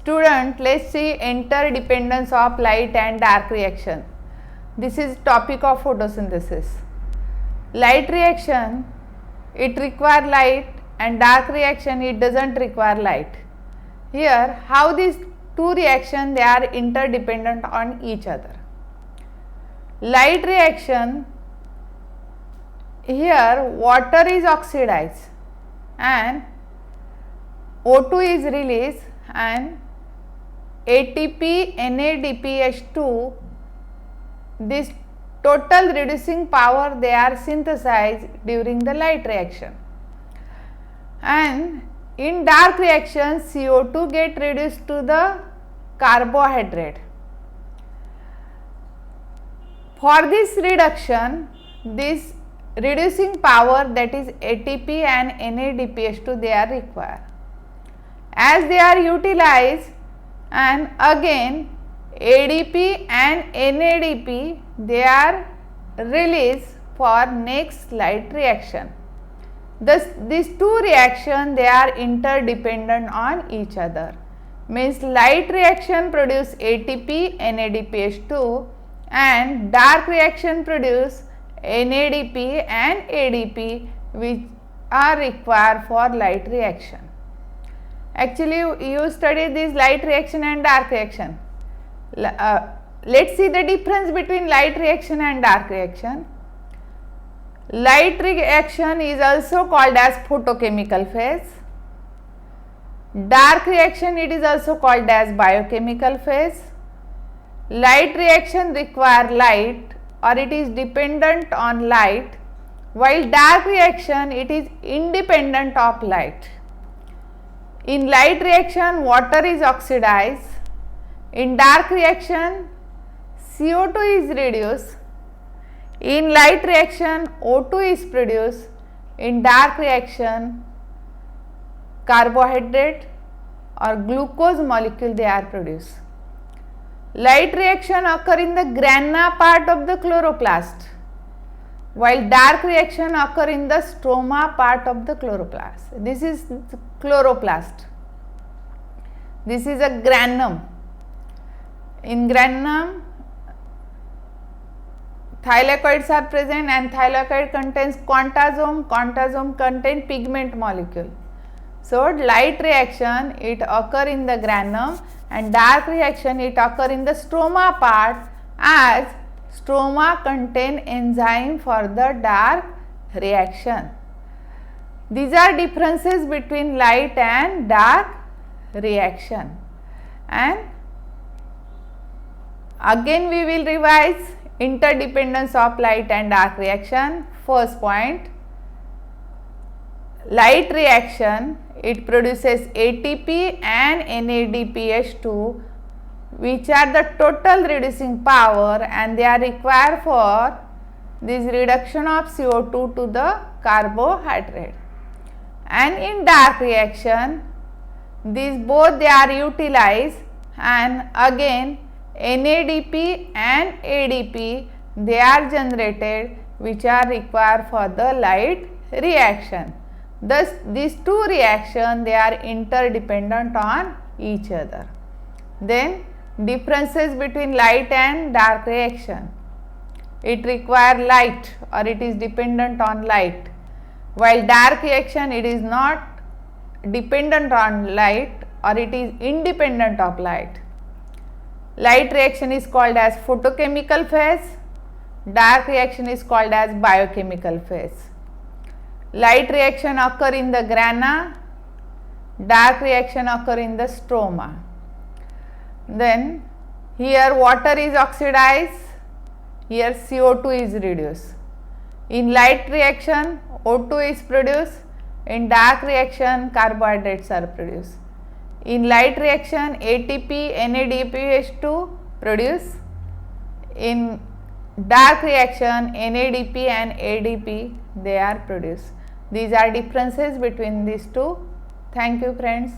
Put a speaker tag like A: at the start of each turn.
A: Student, let's see interdependence of light and dark reaction. This is topic of photosynthesis. Light reaction, it require light, and dark reaction, it doesn't require light. Here, how these two reactions, they are interdependent on each other. Light reaction, here water is oxidized and O2 is released and ATP, NADPH2, this total reducing power, they are synthesized during the light reaction. And in dark reaction, CO2 get reduced to the carbohydrate. For this reduction, this reducing power, that is ATP and NADPH2, they are required. As they are utilized, and again ADP and NADP, they are released for next light reaction. Thus, these two reactions, they are interdependent on each other. Means light reaction produce ATP, NADPH2, and dark reaction produce NADP and ADP, which are required for light reaction. Actually, you study this light reaction and dark reaction. Let's see the difference between light reaction and dark reaction. Light reaction is also called as photochemical phase. Dark reaction, it is also called as biochemical phase. Light reaction require light, or it is dependent on light, while dark reaction, it is independent of light. In light reaction, water is oxidized. In dark reaction, CO2 is reduced. In light reaction, O2 is produced. In dark reaction, carbohydrate or glucose molecule, they are produced. Light reaction occur in the grana part of the chloroplast, while dark reaction occur in the stroma part of the chloroplast. This is chloroplast. This is a granum. In granum, thylakoids are present, and thylakoid contains quantazome. Quantazome contain pigment molecule. So, light reaction, it occur in the granum, and dark reaction, it occur in the stroma part, as stroma contain enzyme for the dark reaction. These are differences between light and dark reaction. And again we will revise interdependence of light and dark reaction. First point, light reaction, it produces ATP and NADPH2, which are the total reducing power, and they are required for this reduction of CO2 to the carbohydrate. And in dark reaction, these both they are utilized, and again NADP and ADP, they are generated, which are required for the light reaction. Thus, these two reactions, they are interdependent on each other. Then, differences between light and dark reaction. It requires light, or it is dependent on light, while dark reaction, it is not dependent on light, or it is independent of light. Light reaction is called as photochemical phase, dark reaction is called as biochemical phase. Light reaction occur in the grana, dark reaction occur in the stroma. Then here water is oxidized, here CO2 is reduced. In light reaction, O2 is produced, in dark reaction, carbohydrates are produced. In light reaction, ATP, NADPH2 produce. In dark reaction, NADP and ADP, they are produced. These are differences between these two. Thank you, friends.